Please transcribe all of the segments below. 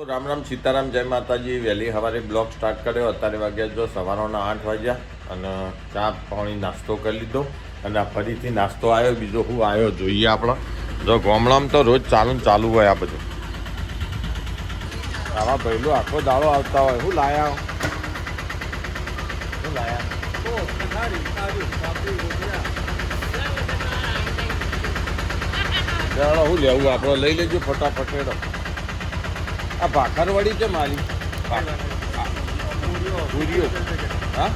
રામ રામ સીતારામ જય માતાજી. વહેલી સવારે બ્લોગ સ્ટાર્ટ કર્યો. અત્યારે વાગ્યા જો સવારના 8 વાગ્યા અને ચા પાણી નાસ્તો કરી લીધો અને ફરીથી નાસ્તો આવ્યો. બીજો શું આવ્યો જોઈએ આપણે. જો ગામડામાં તો રોજ ચાલુ હોય આ બધું. આવા પહેલું આખો દાડો આવતા હોય. શું લાયા શું લેવું આપણે લઈ લેજો ફટાફટ. આ ભાખરવડી છે મારી પૂરીઓ. હા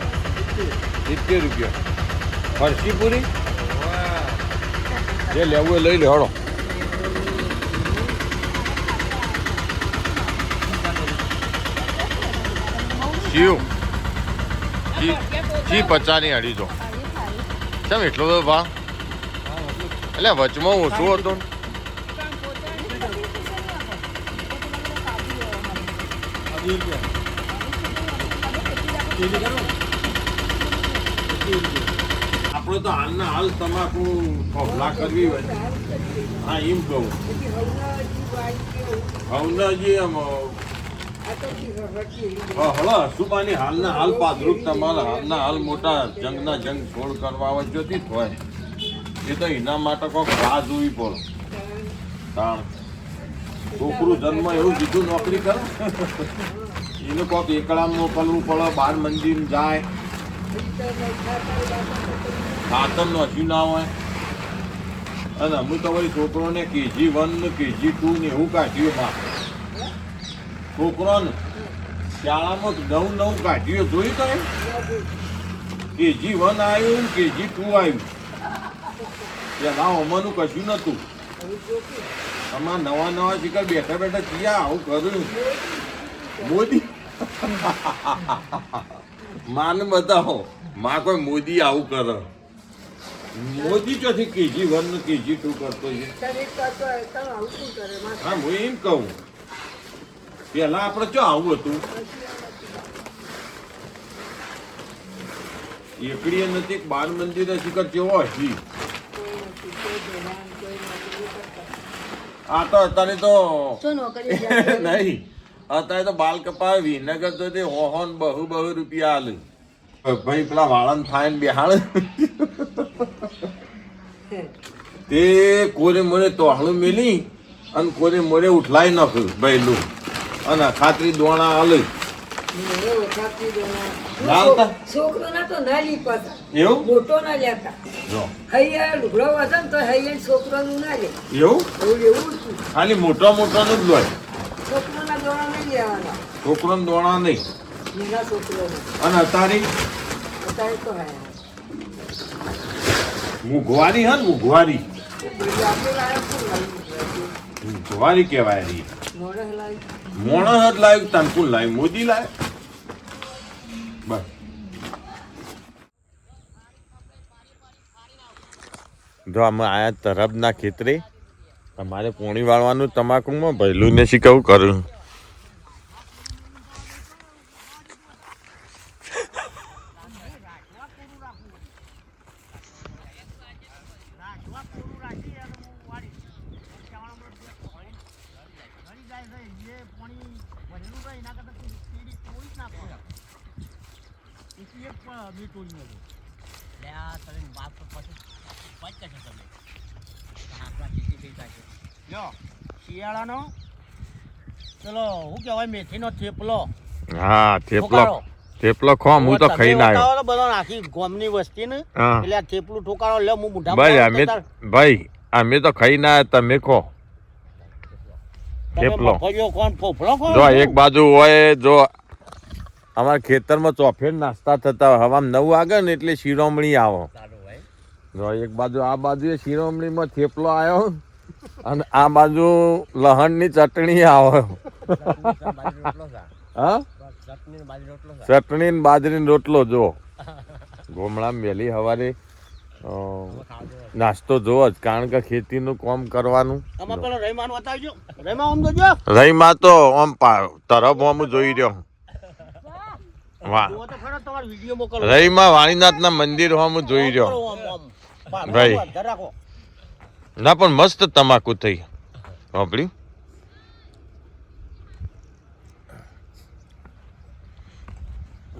70 રૂપિયા ફરસી પૂરી. જે લેવું એ લઈ લે હળો. શિવ જી 50ની અઢીસો. કેમ એટલો બધો ભાવ? એટલે વચમાં ઓછું હતું. આપણે તો હાલના હાલ તમાકુ ખોખલા કરવી હોય. હા એમ કહું હવનાજી એમ હળો સુબાની હાલના હાલ પાદરૂપ તમારા હાલના હાલ મોટા જંગના જંગ છોડ કરવા જોતી જ હોય. એ તો એના માટે કોઈક રાહ જોવી પડે. કારણ છોકરું જન્મ એવું કીધું નોકરી કરે એને કોઈક એકડા મોકલવું પડે. બાર મંદિર જાય ખાતર નોચ્યું ના હોય. અને અમુક તો વળી છોકરોને KG1 ને KG2 ને એવું કાઢ્યું. માં છોકરોને શાળામાં નવું કાઢ્યું જોયું તો KG1 આવ્યું KG2 આવ્યું. પેલા અમારું કશું નતું. અમારા નવા શિકાર બેઠા ક્યાં આવું કર્યું મોદી. માને બતાવો માં કોઈ મોદી આવું કરે. મોદી ચોથી KG1 ને KG2 કરતો છે. હા હું એમ કહું પેલા આપણે ચો આવું હતું. એકડીએ નથી બાર મંદિરે શિખર કેવો હજી. આ તો અત્યારે તો નહીં. અત્યારે તો બાલ કપાવે વિનગર તો તે હોહોન બહુ રૂપિયા હાલે. ભાઈ પેલા વાળન થાય ને બેહાડ તે કોરે મોરે તોહળું મેલી અને કોરે મોરે ઉઠલાઈ નાખ્યું ભાઈલું અને ખાતરી દોણા હાલે. છોકરો ના તો ના લીપાતા એવું મોટો ના લેતા. હૈયા લુગડો વસન તો હૈયા છોકરો નું ના લે. એવું ખાલી મોટા નું જ લોય. છોકરો ના દોણા નહીં લેવાના. છોકરો ને દોણા નહીં. છોકરો અને અત્યારે તો મુઘવારી હા મુઘવારી મુઘવારી કહેવાય. મોણસ લાવ્યું તનકુલ લાવ્યું મોદી લાવ્યું. બસ જો અમે આયા તરફના ખેતરે. અમારે પોણી વાળવાનું તમાકુમાં ભૈલું ને શીખવું કરું. શિયાળાનો ચલો શું કહેવાય મેથીનો થેપલો. હા થેપલો ખો. હું તો ખાઈને આવ્યો. બધો આખી ગામની વસ્તી ને એટલે આ થેપલું ઠોકારો લે હું મુઠા. ભાઈ અમે તો ખાઈને આવ્યા. તમે ખો થેપલો. જો એક બાજુ હોય જો અમારા ખેતરમાં ચોફેર નાસ્તા થતા હોય. હવામાં 9 વાગે ને એટલે શિરોમણી આવો. જો એક બાજુ આ બાજુ શિરોમણીમાં થેપલો આવ્યો અને આ બાજુ લહણની ચટણી આવ્યો. હા ચટણી ને બાજરીનો રોટલો. જો ગોમડામાં વહેલી સવારે નાસ્તો જોવો જ. કારણ કે ખેતીનું કામ કરવાનું. રહીમાં તો આમ તરફ આમ જોઈ રહ્યો. વાહ રહીમાં વાણીનાથના મંદિર હું જોઈ રહ્યો ભાઈ. ના પણ મસ્ત તમાકુ થઈ. સાંભળ્યું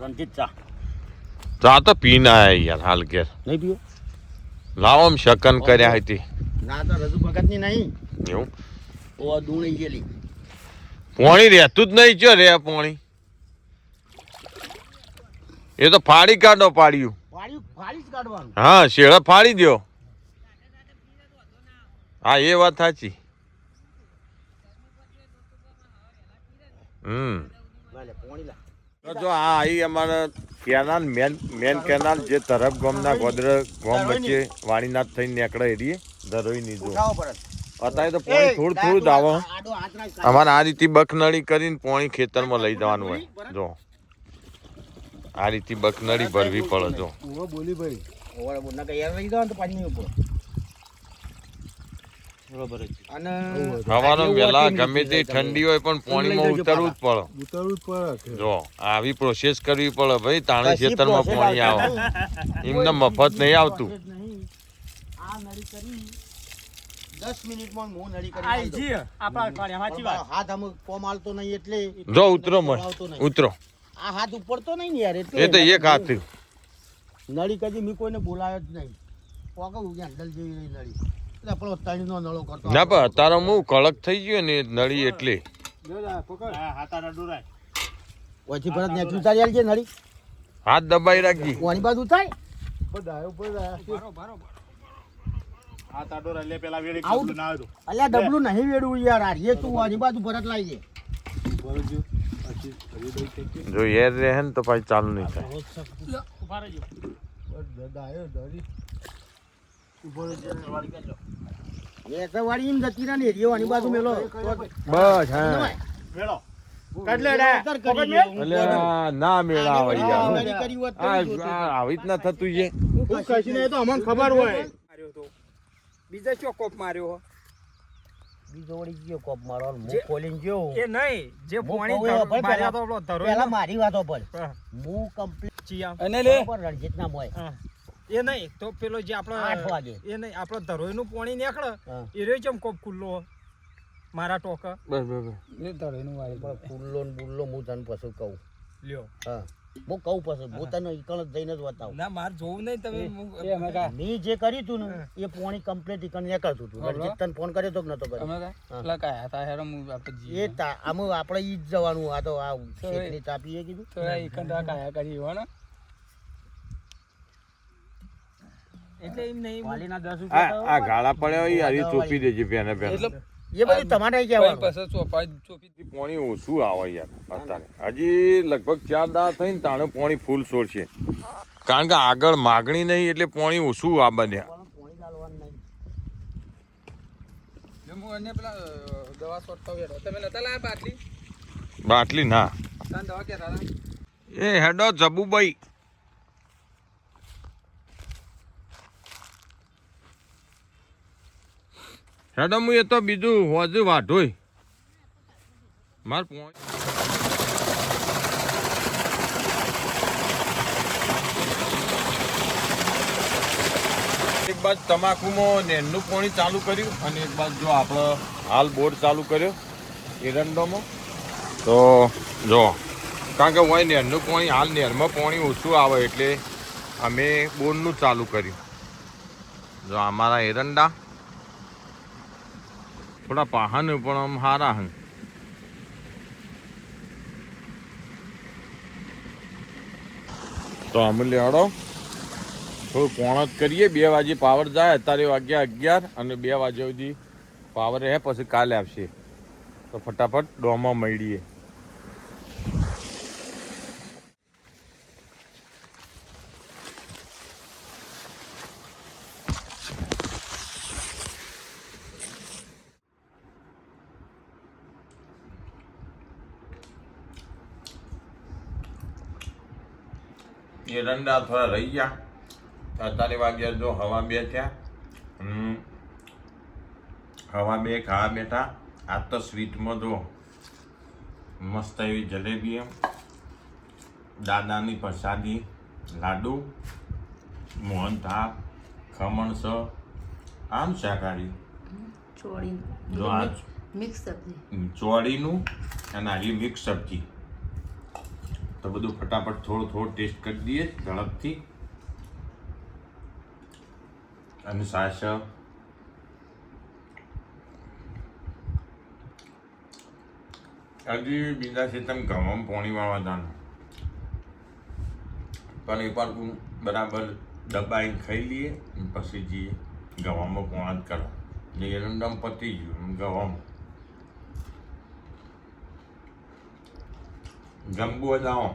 રણજીત ચા ચા તો પીને આયા યાર હાલ ઘેર નહીં પીવો લાવો આમ શકન કર્યા હતી ના તો રજુ ભગતની નહીં એવું ઓ દૂણી ગયેલી પોણી રહેતું જ નહીં ચો રે પોણી એ તો ફાડી કાઢો પાડ્યું ફાડી જ કાઢવાનું હા શેળા ફાડી દ્યો હા એ વાત સાચી ભલે પોણી લા તો જો આ આવી અમારા કેનાલ મેન કેનાલ જે તરફ ગામના ગોદર ગામ વચ્ચે વાણીનાથ થઈને નીકળે એરીએ ધરોઈની જો ઉઠાવો પરત અત્યારે તો પાણી થોડું થોડું જ આવે આડો હાથ રાખ અમારે આ રીતે બકનળી કરીને પાણી ખેતરમાં લઈ જવાનું હોય જો આ રીતે બકનળી ભરવી પડે જો ઓવો બોલી ભાઈ ઓવા બોલના કે યાર લઈ જાવ તો પાણી ઉપર બરોબર અને હવાનો વેલા ગમે તે ઠંડી હોય પણ પાણીમાં ઉતરવું જ પડે જો આવી પ્રોસેસ કરવી પડે ભાઈ તાણે ખેતરમાં પાણી આવે એમને મફત નહીં આવતું આ નળી કરી 10 મિનિટમાં હું નળી કરી આઈ જી આપણા કાળે સાચી વાત હાથ આમ કોમ આલતો નહીં એટલે જો ઉતરો મત ઉતરો આ હાથ ઉપર તો નહીં યાર એટલે એ તો એક હાથ નળી કદી મી કોઈને બોલાયો જ નહીં પોગા ઉગ્યા હેન્ડલ જેવી રહી નળી એટલે આપણો તાણીનો નળો કરતો ના પણ અત્યારે હું કડક થઈ ગયો ને નળી એટલે ઓછી ભરત નેટ ઉતારી આલજે નળી હાથ દબાઈ રાખજી કોની બાજુ થાય અલ્યા ડબલું નહીં વેડવું યાર આ રે તું આની બાજુ ભરત લાવી દે જો યાર રહે ને તો પછી ચાલુ નહીં થાય એ તો વાળી એમ જતી રહે ને એરિયો આની બાજુ મેલો બસ હા અલ્યા ના મેળા આવે યાર આવી જ ના થતું છે ખબર હોય બીજા ચો કોપ માર્યો બીજો વળી ગયો કોપ મારવાનો હું ખોલીને ગયો એ નહીં જે પાણી માર્યા તો આપણો ધરો પેલા મારી વાતો પર હું કમ્પ્લીટ ચિયા અને લે રણજીત ના મોય એ નહીં તો પેલો જે આપણો 8 વાગે એ નહીં આપણો ધરોઈનું પાણી નીકળે એ રે જેમ કોપ ખુલ્લો મારા ટોકા બસ બસ એ ધરોઈનું વાળી ખુલ્લો ને બુલ્લો હું તને પછી કહું લ્યો હા હું કહું પછી હું તને ઈકણ જઈને જ બતાવું ના માર જોવું નહીં તમે મેં જે કર્યું તું ને એ પાણી કમ્પ્લીટ ઈકણ નીકળતું હતું રણજીત તને ફોન કર્યો તો કે નતો કર્યો એ આમ આપણે ઈ જ જવાનું આ તો આ શેકની તાપીએ કીધું એટલે એમ નહીં વાલીના 10 આ ગાળા પડ્યા હોય હરી ચોપી દેજે પેને પેને એ બધી તમારે કહેવાનું પાણી ઓછું આવે યાર અત્યારે હજી લગભગ 4 દાડા થઈને તાણે પાણી ફૂલ છોડશે કારણ કે આગળ માગણી નહીં એટલે પાણી ઓછું આ બન્યા પાણી ડાલવાનું નહીં બાટલી ના એ હેડો જબુભાઈ હેડો હું એ તો બીજું હોજુ વાઢોય માર એક બાજુ તમાકુમાં નેનનું પાણી ચાલુ કર્યું અને એક બાજુ જો આપણે હાલ બોર ચાલુ કર્યો એરંડોમાં તો જો કારણ કે હોય નેરનું પાણી હાલ નેરમાં પાણી ઓછું આવે એટલે અમે બોરનું ચાલુ કર્યું જો અમારા એરંડા થોડા પાહન પણ આમ સારા હં તો અમે લેવાડો થોડું પોણત કરીએ 2 વાગે પાવર જાય અત્યારે વાગ્યા 11 અને 2 વાગ્યા સુધી પાવર રહે પછી કાલે આવશે તો ફટાફટ ડોમાં મળીએ એરંડા થોડા રહી ગયા 48 વાગ્યા જો હવા 2 થયા હવા 2 ખાવા બેઠા આ તો સ્વીટમાં જો મસ્ત એવી જલેબી એમ દાદાની પ્રસાદી લાડુ મોહનથાળ ખમણ સ આમ શાકાહારી ચોળી જો આ મિક્સ સબ્જી ચોળીનું અને આવી મિક્સ સબ્જી તો બધું ફટાફટ થોડું ટેસ્ટ કરી દઈએ ઝડપથી. અને સાસ હજી બીજા છે તમે ઘઉં પાણી વાળવા જાણ પણ એ પણ બરાબર દબાઈને ખાઈ લઈએ પછી જઈએ ગવામાં પોણા જ કરવા જે એરંડમ પતી ગયું ગવામાં જમવું જ આવો